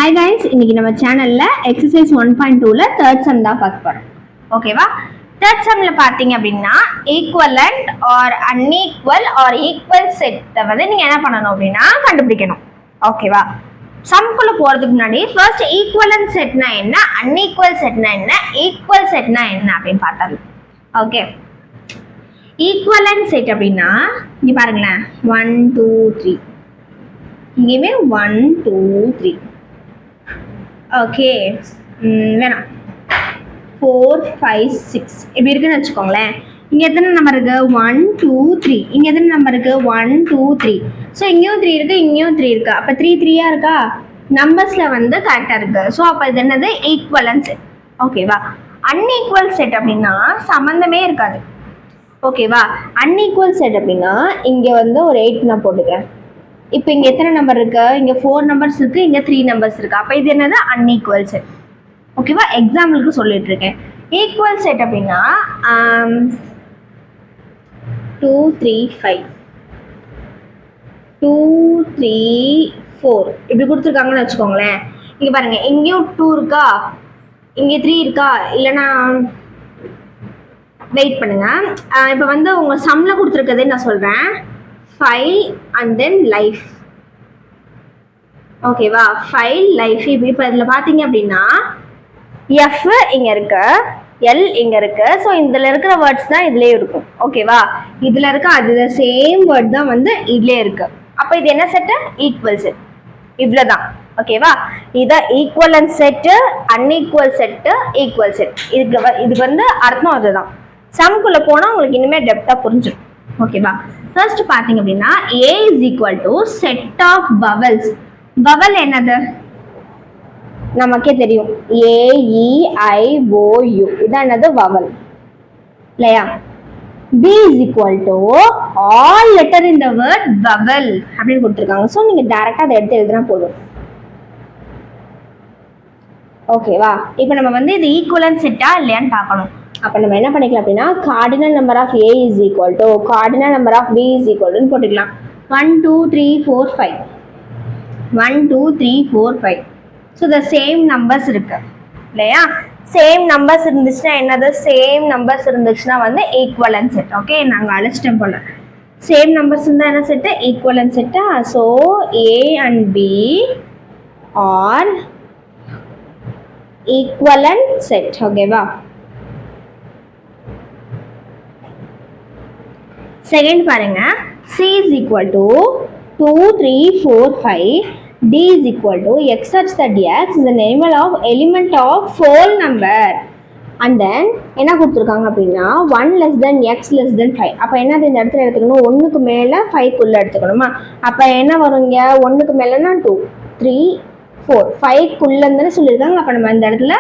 Hi guys, இன்னைக்கு நம்ம சேனல்ல எக்ஸசைஸ் 1.2ல தேர்ட் சம் தான் பார்க்க போறோம். ஓகேவா? தேர்ட் சம்ல பாத்தீங்க அப்படின்னா equivalent or unequal or equal செட்டை வந்து நீங்க என்ன பண்ணணும் அப்படின்னா கண்டுபிடிக்கணும். ஓகேவா? சம்குள்ள போறதுக்கு முன்னாடி ஃபர்ஸ்ட் ஈக்குவலண்ட் செட்னா என்ன, அன்ஈக்குவல் செட்னா என்ன, ஈக்குவல் செட்னா என்ன அப்படின்னு பார்த்தாலும். ஓகே, ஈக்குவலண்ட் செட் அப்படின்னா இங்க பாருங்களேன், 1 2 3 இங்கேயுமே 1 2 3. ஓகே, வேணாம் 4 5 6 இப்படி இருக்குன்னு வச்சுக்கோங்களேன். இங்கே எத்தனை நம்பர் இருக்கு? 1 2 3. இங்கே எத்தனை நம்பர் இருக்கு? 1 2 3. ஸோ இங்கேயும் 3 இருக்கு, இங்கேயும் 3 இருக்கு. அப்போ 3 3யா இருக்கா? நம்பர்ஸ்ல வந்து கரெக்டாக இருக்கு. ஸோ அப்போ இது என்னது? Equivalent set. ஓகேவா? அன்ஈக்குவல் செட் அப்படின்னா சம்மந்தமே இருக்காது. ஓகேவா? அன்ஈக்குவல் செட் அப்படின்னா இங்கே வந்து ஒரு 8 நான் போட்டுக்கிறேன். இப்போ இங்கே எத்தனை நம்பர் இருக்கு? இங்கே 4 நம்பர்ஸ் இருக்கு, இங்கே 3 நம்பர்ஸ் இருக்கு. அப்போ இது என்னது? Unequal set. ஓகேவா? எக்ஸாம்பிளுக்கு சொல்லிட்டு இருக்கேன். ஈக்குவல் செட் அப்படின்னா 2 3 5 2 3 4 இப்படி கொடுத்துருக்காங்கன்னு வச்சுக்கோங்களேன். இங்கே பாருங்க, இங்கேயும் 2 இருக்கா, இங்கே 3 இருக்கா, இல்லைன்னா வெயிட் பண்ணுங்க. இப்போ வந்து உங்க சம்ல கொடுத்துருக்கதே நான் சொல்றேன். 5 and then life. ஓகேவா? 5 life. இப்போ இதில் பார்த்தீங்க அப்படின்னா F இங்கே இருக்கு, L இங்கே இருக்கு. ஸோ இதில் இருக்கிற வேர்ட்ஸ் தான் இதுலேயே இருக்கும். ஓகேவா? இதில் இருக்க அது சேம் வேர்ட் தான் வந்து இதுலேயே இருக்கு. அப்போ இது என்ன செட்டு? Equal set. இவ்வளோதான். ஓகேவா? இதான் equivalent set, unequal set, equal set. இதுக்கு வந்து அர்த்தம் அதுதான். சம்குள்ளே போனால் உங்களுக்கு இனிமேல் டெப்த்தாக புரிஞ்சிடும். ஓகேவா? ஃபர்ஸ்ட் பார்த்தீங்க அப்படின்னா A is equal to set of vowels. vowel என்னது? நமக்கே தெரியும், A E I O U. இதான் என்னது? vowel. இல்லையா? B is equal to all letter in the word vowel அப்படின்னு கொடுத்துருக்காங்க. ஸோ நீங்கள் டைரக்டாக அதை எடுத்து எழுதுனா போதும். ஓகேவா? இப்போ நம்ம வந்து இது ஈக்குவலன்ட் செட்டா இல்லையான்னு பார்க்கணும். அப்போ நம்ம என்ன பண்ணிக்கலாம் அப்படின்னா cardinal number of A is equal to cardinal number of B is equal to போட்டுக்கலாம். 1 2 3 4 5 1 2 3 4 5. ஸோ த சேம் நம்பர்ஸ் இருக்கு இல்லையா? சேம் நம்பர்ஸ் இருந்துச்சுன்னா என்னது? சேம் நம்பர்ஸ் இருந்துச்சுன்னா வந்து ஈக்குவலன்ட் செட். ஓகே, நாங்கள் அழைச்சிட்டேன் போல. சேம் நம்பர்ஸ் இருந்தால் என்ன செட்டு? ஈக்குவலன்ட் செட்டா? So A and B are equivalent set. ஓகேவா? செகண்ட் பாருங்க, C is equal to 2 3 4 5. D is equal to x such that x is an element of whole number. And then என்ன கொடுத்துருக்காங்க அப்படின்னா 1 less than x less than 5. அப்போ என்னது இந்த இடத்துல எடுத்துக்கணும்? 1க்கு மேலே 5க்குள்ளே எடுத்துக்கணுமா? அப்போ என்ன வருங்க? 1க்கு மேலேனா 2 3 4 5க்குள்ளேன்னு சொல்லியிருக்காங்க. அப்போ நம்ம இந்த இடத்துல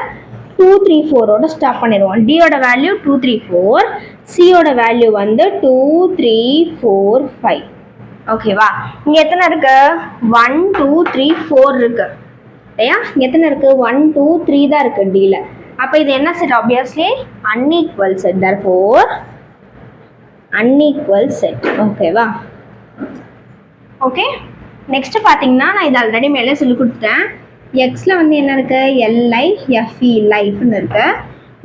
2 3 4ஓட ஸ்டாப் பண்ணிடுவோம். டியோட வேல்யூ 2 3 4, சியோட வேல்யூ வந்து 2 3 4 5. ஓகேவா? இங்கே எத்தனை இருக்கு? 1 2 3 4 இருக்கு இல்லையா? இங்கே எத்தனை இருக்கு? 1 2 3 தான் இருக்கு டியில். அப்போ இது என்ன set? Obviously unequal set. therefore unequal set. ஓகேவா? ஓகே, நெக்ஸ்ட் பார்த்தீங்கன்னா நான் இது ஆல்ரெடி மேலே சொல்லி கொடுத்துட்டேன். எக்ஸ்ல வந்து என்ன இருக்கு? LI FE லைஃப்னு இருக்கு.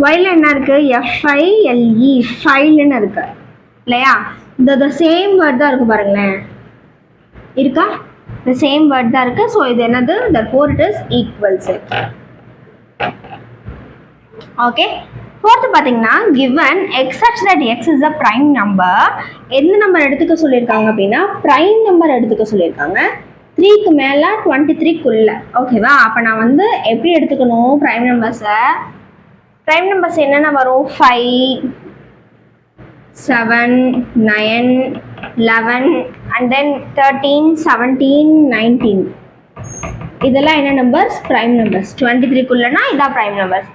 ஒய்ல என்ன இருக்கு? FI LE ஃபைல்னு இருக்கு இல்லையா? இந்த சேம் வேர்ட் தான் இருக்கு பாருங்களேன். இருக்கா? இந்த சேம் வேர்ட் தான் இருக்கு. ஸோ இது என்னது? therefore it is equal set. Okay, fourth பார்த்தீங்கன்னா given x such that x is a prime number. எந்த நம்பர் எடுத்துக்க சொல்லியிருக்காங்க அப்படின்னா prime நம்பர் எடுத்துக்க சொல்லியிருக்காங்க. 3க்கு மேலே 23க்குள்ள. ஓகேவா? அப்போ நான் வந்து எப்படி எடுத்துக்கணும் ப்ரைம் நம்பர்ஸை? ப்ரைம் நம்பர்ஸ் என்னென்ன வரும்? 5 7 9 11 and then 13 17 19. இதெல்லாம் என்ன நம்பர்ஸ்? Prime numbers. 23க்குள்ளனா இதான் ப்ரைம் நம்பர்ஸ்.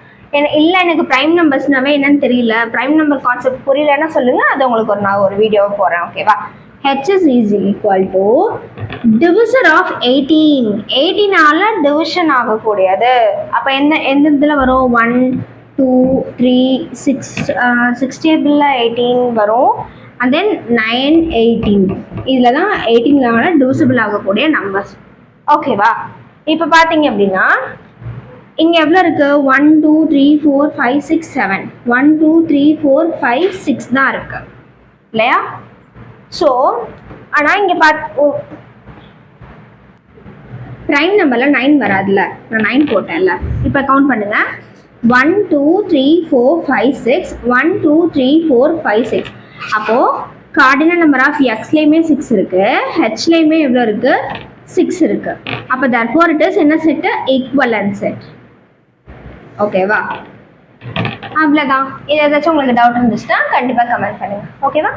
இல்லை எனக்கு ப்ரைம் நம்பர்ஸ்னாவே என்னன்னு தெரியல, ப்ரைம் நம்பர் கான்செப்ட் புரியலன்னா சொல்லுங்கள், அது உங்களுக்கு நான் ஒரு வீடியோவை போடுறேன். ஓகேவா? H is equal to divisor of 18. 18ஆல division ஆகக்கூடியது. அப்போ எந்த இதில் வரும்? 1 2 3 6 டேபிளில் 18 வரும். அண்ட் தென் 9 18 இதில் தான் 18ஆல டிவிசிபிள் ஆகக்கூடிய நம்பர்ஸ். ஓகேவா? இப்போ பார்த்தீங்க அப்படின்னா இங்கே எவ்வளோ இருக்குது 1 2 3 4 5 6 7 1 2 3 4 5 6 தான் இருக்குது இல்லையா? ஸோ ஆனால் இங்கே ப்ரைம் நம்பரில் 9 வராதுல்ல, நான் 9 போட்டேன்ல. இப்போ கவுண்ட் பண்ணுங்க 1 2 3 4 5 6 1 2 3 4 5 6. அப்போது கார்டினல் நம்பர் ஆஃப் எக்ஸ்லேயுமே 6 இருக்குது, ஹெச்லேயுமே எவ்வளோ இருக்குது 6 இருக்குது. அப்போ therefore it is என்ன செட்டு ஈக்குவலன்ட் செட். ஓகேவா? அவ்வளோதான். இது ஏதாச்சும் உங்களுக்கு டவுட் இருந்துச்சுன்னா கண்டிப்பாக கமெண்ட் பண்ணுங்கள். ஓகேவா?